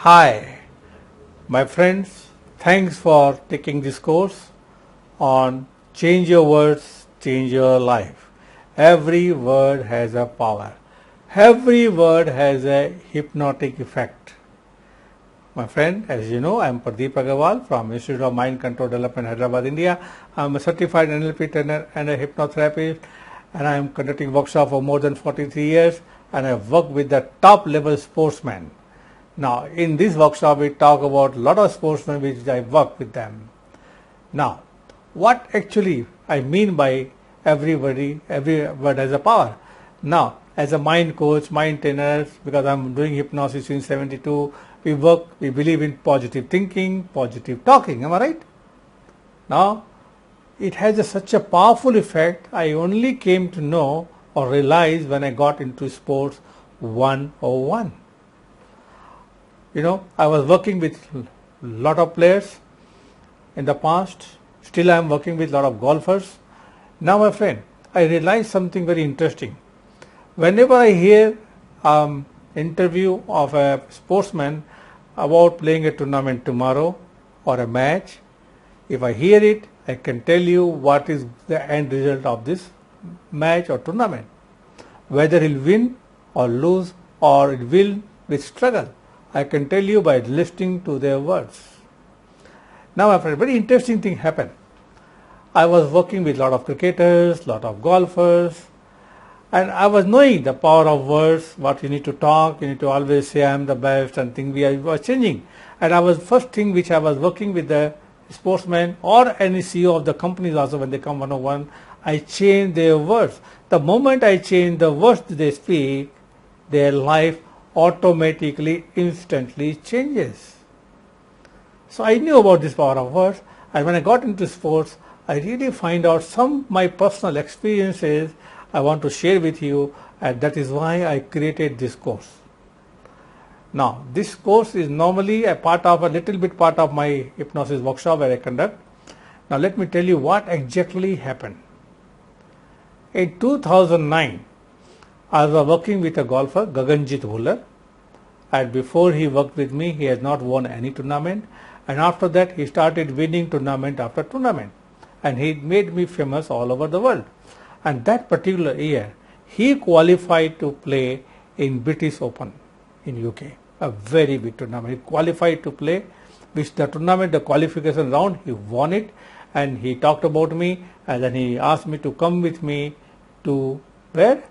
Hi, my friends. Thanks for taking this course on Change Your Words, Change Your Life. Every word has a power. Every word has a hypnotic effect. My friend, as you know, I am Pradeep Aggarwal from Institute of Mind Control Development, Hyderabad, India. I am a certified NLP trainer and a hypnotherapist, and I am conducting workshops for more than 43 years, and I work with the top level sportsmen. Now, in this workshop, we talk about a lot of sportsmen which I work with them. Now, what actually I mean by every word has a power. Now, as a mind coach, mind trainer, because I'm doing hypnosis since 72, we believe in positive thinking, positive talking. Am I right? Now, it has such a powerful effect. I only came to know or realize when I got into sports 101. I was working with a lot of players in the past. Still I am working with a lot of golfers. Now, my friend, I realized something very interesting. Whenever I hear interview of a sportsman about playing a tournament tomorrow or a match, if I hear it, I can tell you what is the end result of this match or tournament. Whether he'll win or lose or it will with struggle, I can tell you by listening to their words. Now, my friend, very interesting thing happened. I was working with a lot of cricketers, a lot of golfers, and I was knowing the power of words, what you need to talk, you need to always say I am the best, and things was changing. And first thing which I was working with the sportsmen or any CEO of the companies also when they come 101, I change their words. The moment I change the words they speak, their life automatically, instantly changes. So I knew about this power of words, and when I got into sports, I really find out some my personal experiences I want to share with you, and that is why I created this course. Now, this course is normally a little bit part of my hypnosis workshop where I conduct. Now, let me tell you what exactly happened. In 2009, I was working with a golfer, Gaganjit Bhular, and before he worked with me, he has not won any tournament, and after that, he started winning tournament after tournament, and he made me famous all over the world. And that particular year, he qualified to play in British Open in UK, a very big tournament. He qualified to play, which the tournament, the qualification round, he won it, and he talked about me, and then he asked me to come with me to where?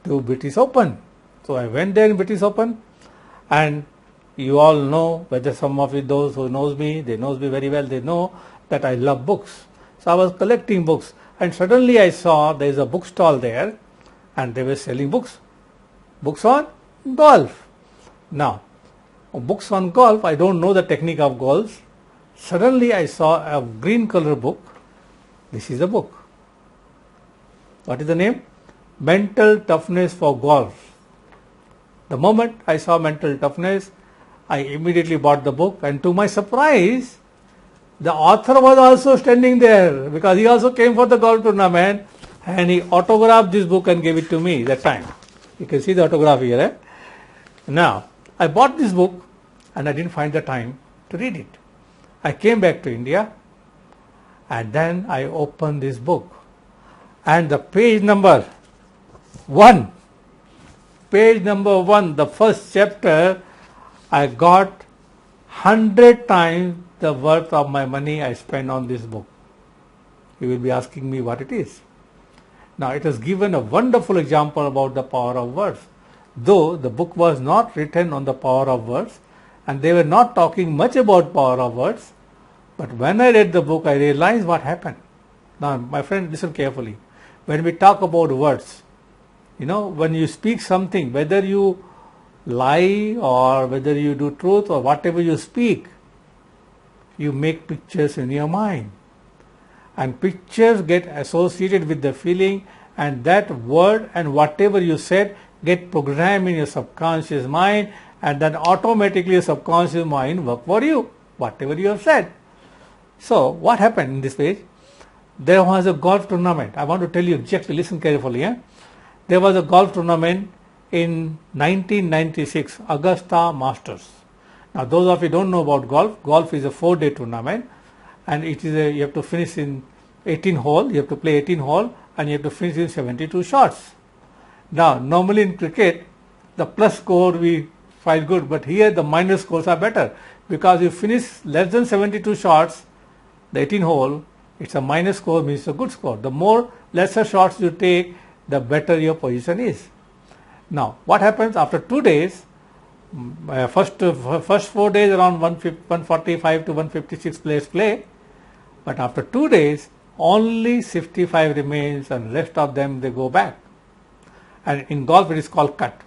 To British Open. So I went there in British Open, and you all know, whether some of you, those who knows me, they knows me very well, they know that I love books. So I was collecting books, and suddenly I saw there is a bookstall there, and they were selling books. Books on golf. Now, books on golf, I don't know the technique of golf. Suddenly I saw a green color book. This is a book. What is the name? Mental Toughness for Golf. The moment I saw mental toughness, I immediately bought the book, and to my surprise, the author was also standing there because he also came for the golf tournament, and he autographed this book and gave it to me that time. You can see the autograph here. Eh? Now, I bought this book and I didn't find the time to read it. I came back to India, and then I opened this book, and the page number 1, the first chapter, I got 100 times the worth of my money I spent on this book. You will be asking me what it is. Now, it has given a wonderful example about the power of words. Though the book was not written on the power of words, and they were not talking much about power of words, but when I read the book, I realized what happened. Now, my friend, listen carefully. When we talk about words, when you speak something, whether you lie or whether you do truth or whatever you speak, you make pictures in your mind, and pictures get associated with the feeling, and that word and whatever you said get programmed in your subconscious mind, and then automatically your subconscious mind work for you, whatever you have said. So what happened in this page? There was a golf tournament. I want to tell you exactly, listen carefully. There was a golf tournament in 1996 Augusta Masters. Now those of you who don't know about golf is a 4-day tournament, and it is you have to finish in 18 hole, you have to play 18 hole, and you have to finish in 72 shots. Now normally in cricket the plus score we find good, but here the minus scores are better, because you finish less than 72 shots, the 18 hole, it's a minus score, means a good score. The more lesser shots you take, the better your position is. Now what happens after 2 days? First 4 days around 145 to 156 players play, but after 2 days only 65 remains, and rest of them they go back. And in golf it is called cut.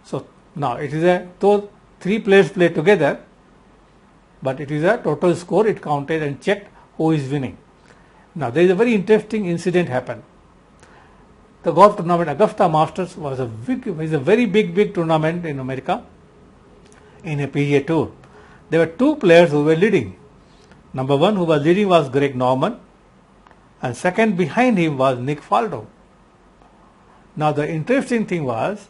So now it is those 3 players play together, but it is a total score, it counted and checked who is winning. Now there is a very interesting incident happened. The golf tournament Augusta Masters was a very big tournament in America, in a PGA Tour. There were 2 players who were leading. Number 1 who was leading was Greg Norman, and second behind him was Nick Faldo. Now the interesting thing was,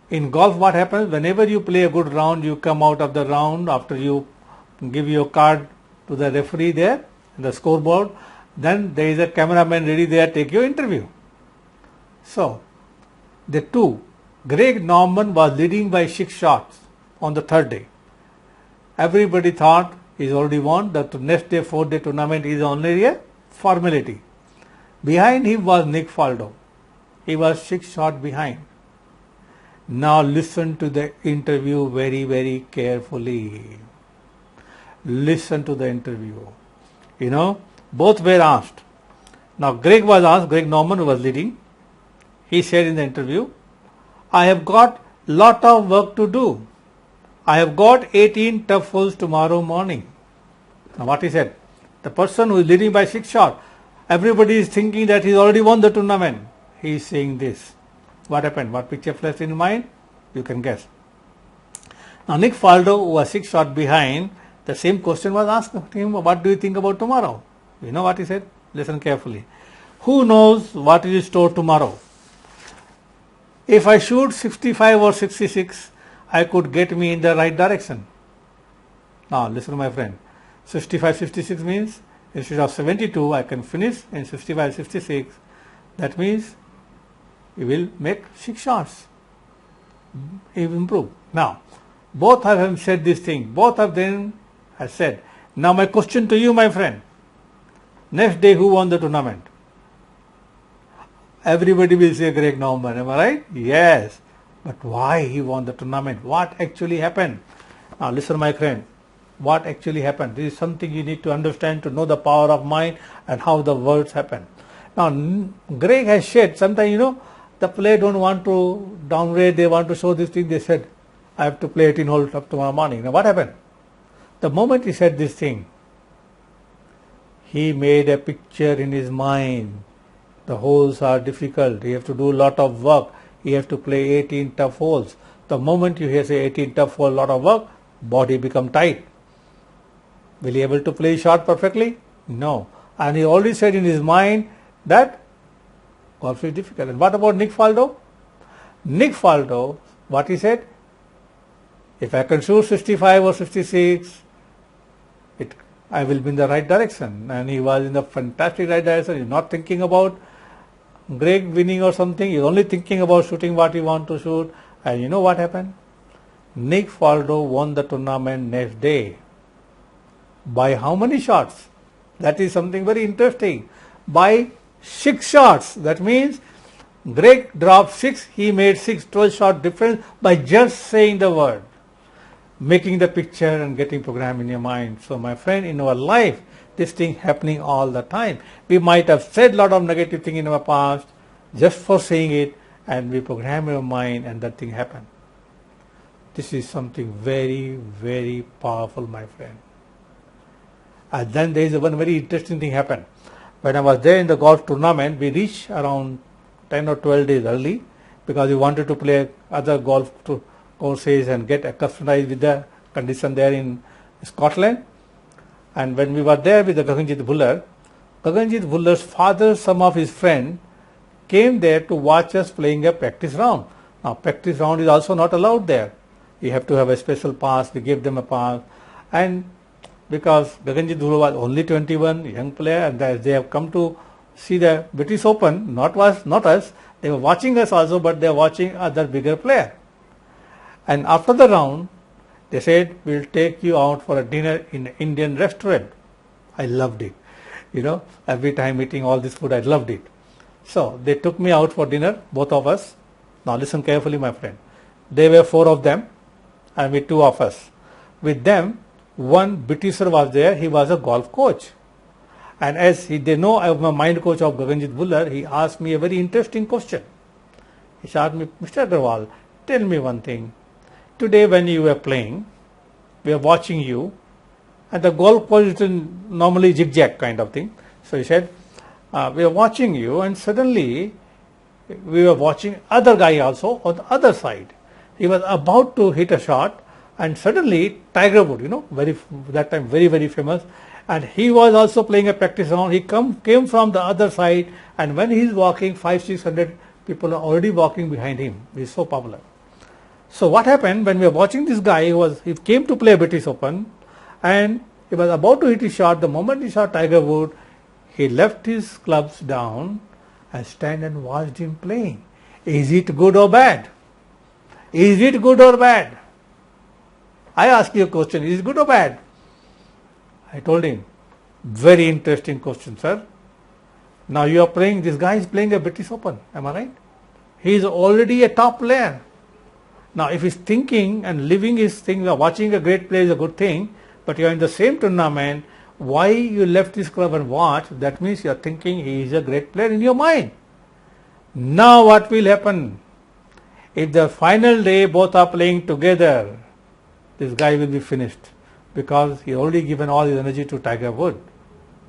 in golf what happens, whenever you play a good round, you come out of the round after you give your card to the referee there in the scoreboard, then there is a cameraman ready there, take your interview. So the 2, Greg Norman was leading by 6 shots on the 3rd day. Everybody thought he's already won. The next day, 4-day tournament is only a formality. Behind him was Nick Faldo. He was 6 shots behind. Now listen to the interview very carefully. Listen to the interview. Both were asked. Now Greg was asked, Greg Norman, who was leading. He said in the interview, I have got lot of work to do. I have got 18 tough holes tomorrow morning. Now what he said, the person who is leading by 6 shots, everybody is thinking that he's already won the tournament. He is saying this. What happened? What picture flashed in mind? You can guess. Now Nick Faldo, who was 6 shots behind, the same question was asked him, what do you think about tomorrow? You know what he said? Listen carefully. Who knows what is in store tomorrow? If I shoot 65 or 66, I could get me in the right direction. Now listen my friend. 65, 66 means instead of 72, I can finish in 65, 66. That means you will make 6 shots. You improve. Now, both of them said this thing. Both of them have said. Now my question to you, my friend. Next day, who won the tournament? Everybody will say Greg Norman. Am I right? Yes. But why he won the tournament? What actually happened? Now listen, my friend. What actually happened? This is something you need to understand to know the power of mind and how the words happen. Now, Greg has said, sometimes, the player don't want to downgrade, they want to show this thing. They said, I have to play 18 holes up tomorrow morning. Now, what happened? The moment he said this thing, he made a picture in his mind. The holes are difficult. You have to do a lot of work. You have to play 18 tough holes. The moment you hear say 18 tough holes, lot of work, body become tight. Will he able to play shot perfectly? No. And he already said in his mind that golf is difficult. And what about Nick Faldo? Nick Faldo, what he said? If I can shoot 65 or 66, I will be in the right direction. And he was in the fantastic right direction. He's not thinking about Greg winning or something. He's only thinking about shooting what he wants to shoot. And you know what happened? Nick Faldo won the tournament next day. By how many shots? That is something very interesting. By 6 shots. That means Greg dropped 6, he made 6, 12 shot difference by just saying the word. Making the picture and getting program in your mind. So my friend, in our life, this thing happening all the time. We might have said a lot of negative thing in our past just for saying it, and we program our mind and that thing happened. This is something very powerful, my friend. And then there is one very interesting thing happened. When I was there in the golf tournament, we reached around 10 or 12 days early because we wanted to play other golf courses and get accustomed with the condition there in Scotland. And when we were there with the Gaganjit Bhullar's father, some of his friends came there to watch us playing a practice round. Now practice round is also not allowed there. You have to have a special pass. We gave them a pass, and because Gaganjit Dhuru was only 21, young player, and they have come to see the British Open, not us. They were watching us also, but they were watching other bigger player. And after the round, they said, we'll take you out for a dinner in an Indian restaurant. I loved it. Every time eating all this food, I loved it. So they took me out for dinner, both of us. Now listen carefully, my friend. There were 4 of them, and with 2 of us. With them, one Britisher was there. He was a golf coach. And they know I am a mind coach of Gaganjit Bhullar, he asked me a very interesting question. He asked me, Mr. Aggarwal, tell me one thing. Today when you were playing, we are watching you, and the golf course is normally zigzag kind of thing. So he said, we are watching you, and suddenly we were watching other guy also on the other side. He was about to hit a shot, and suddenly Tiger Woods, that time very, very famous, and he was also playing a practice round. He came from the other side, and when he is walking, 500-600 people are already walking behind him. He is so popular. So what happened when we were watching this guy? He came to play British Open, and he was about to hit his shot. The moment he saw Tiger Woods, he left his clubs down and stand and watched him playing. Is it good or bad? Is it good or bad? I ask you a question. Is it good or bad? I told him, very interesting question, sir. Now you are playing, this guy is playing a British Open. Am I right? He is already a top player. Now if he's thinking and living his thing, watching a great player is a good thing, but you are in the same tournament, why you left his club and watched? That means you are thinking he is a great player in your mind. Now what will happen? If the final day both are playing together, this guy will be finished, because he already given all his energy to Tiger Woods.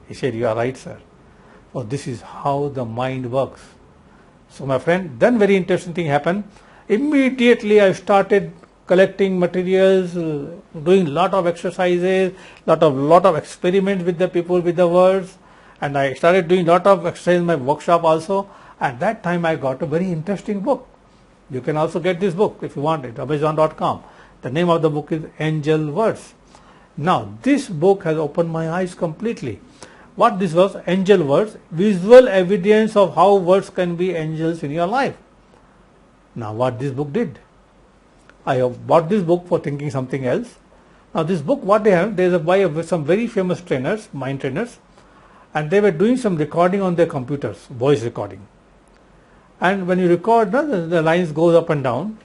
He said, you are right, sir. So this is how the mind works. So my friend, then very interesting thing happened. Immediately I started collecting materials, doing lot of exercises, lot of experiments with the people, with the words, and I started doing lot of exercise in my workshop also. At that time I got a very interesting book. You can also get this book if you want it, Amazon.com. The name of the book is Angel Words. Now this book has opened my eyes completely. What this was? Angel Words, visual evidence of how words can be angels in your life. Now what this book did? I bought this book for thinking something else. Now this book, what they have, there is by some very famous trainers, mind trainers, and they were doing some recording on their computers, voice recording. And when you record, the lines goes up and down,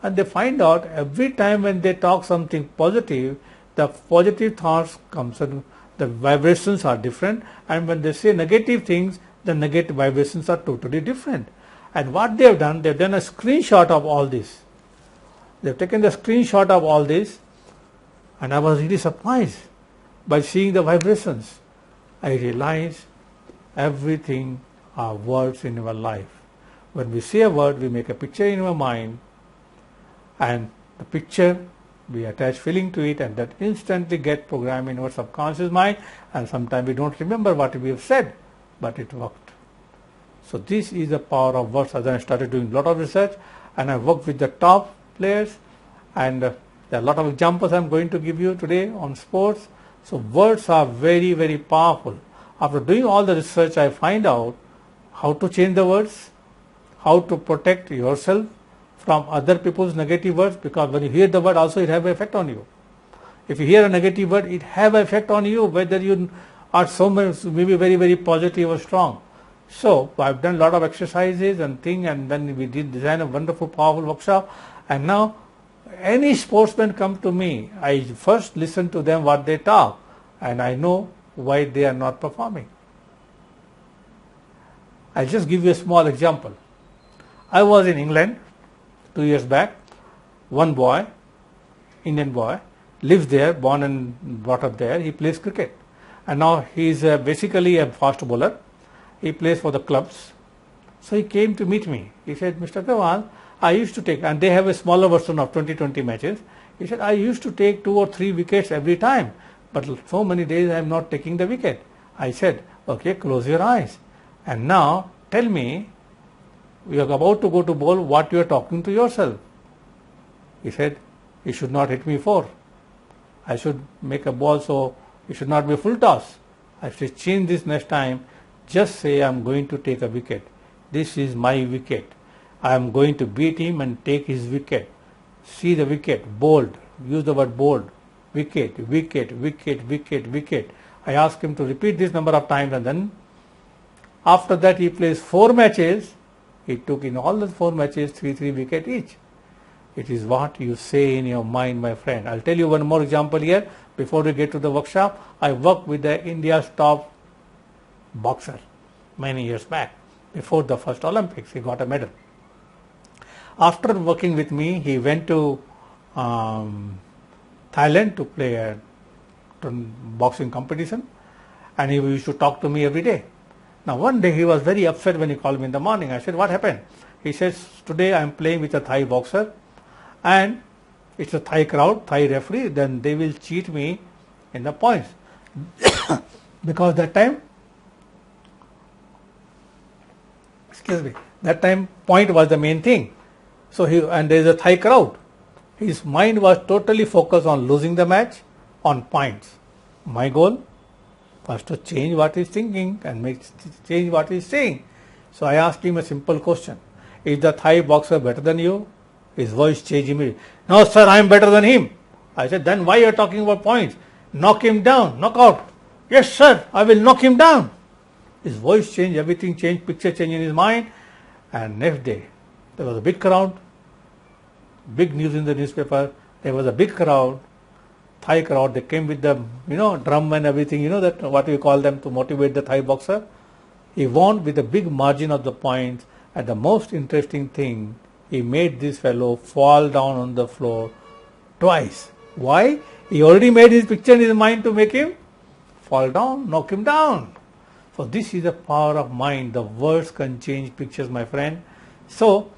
and they find out every time when they talk something positive, the positive thoughts comes and the vibrations are different, and when they say negative things, the negative vibrations are totally different. And what they have done a screenshot of all this. They have taken the screenshot of all this, and I was really surprised by seeing the vibrations. I realized everything are words in our life. When we say a word, we make a picture in our mind, and the picture, we attach feeling to it, and that instantly get programmed in our subconscious mind, and sometimes we don't remember what we have said, but it worked. So this is the power of words. As I started doing a lot of research, and I worked with the top players, and there are a lot of examples I am going to give you today on sports. So words are very, very powerful. After doing all the research, I find out how to change the words, how to protect yourself from other people's negative words, because when you hear the word also it have an effect on you. If you hear a negative word, it have an effect on you, whether you are so much, maybe very, very positive or strong. So I've done a lot of exercises and things, and then we did design a wonderful, powerful workshop. And now any sportsman come to me, I first listen to them what they talk, and I know why they are not performing. I'll just give you a small example. I was in England 2 years back. One boy, Indian boy, lives there, born and brought up there. He plays cricket, and now he is basically a fast bowler. He plays for the clubs. So he came to meet me. He said, Mr. Aggarwal, I used to take, and they have a smaller version of 20-20 matches. He said, I used to take 2 or 3 wickets every time, but so many days I am not taking the wicket. I said, okay, close your eyes. And now tell me, you are about to go to bowl, what you are talking to yourself? He said, you should not hit me 4. I should make a ball, so it should not be a full toss. I should change this next time. Just say I am going to take a wicket. This is my wicket. I am going to beat him and take his wicket. See the wicket, bold. Use the word bold. Wicket, wicket, wicket, wicket, wicket. I asked him to repeat this number of times, and then after that he plays 4 matches. He took in all the 4 matches 3 wicket each. It is what you say in your mind, my friend. I'll tell you one more example here before we get to the workshop. I worked with India's top boxer many years back, before the first Olympics. He got a medal. After working with me, he went to Thailand to play a boxing competition, and he used to talk to me every day. Now one day he was very upset when he called me in the morning. I said, what happened? He says, today I am playing with a Thai boxer, and it's a Thai crowd, Thai referee, then they will cheat me in the points. Because that time, that time point was the main thing. So and there is a Thai crowd. His mind was totally focused on losing the match, on points. My goal was to change what he's thinking and change what he's saying. So I asked him a simple question. Is the Thai boxer better than you? His voice changed immediately. No, sir, I am better than him. I said, then why are you talking about points? Knock him down, knock out. Yes, sir, I will knock him down. His voice changed, everything changed, picture changed in his mind. And next day, there was a big crowd, big news in the newspaper. There was a big crowd, Thai crowd. They came with the, drum and everything, that what we call them, to motivate the Thai boxer. He won with a big margin of the points. And the most interesting thing, he made this fellow fall down on the floor twice. Why? He already made his picture in his mind to make him fall down, knock him down. So this is the power of mind. The words can change pictures, my friend. So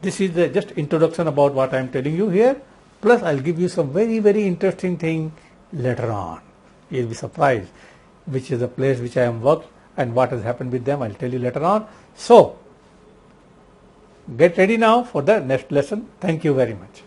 this is the just introduction about what I am telling you here. Plus I'll give you some very, very interesting thing later on. You'll be surprised which is the place which I am worked and what has happened with them. I'll tell you later on. So get ready now for the next lesson. Thank you very much.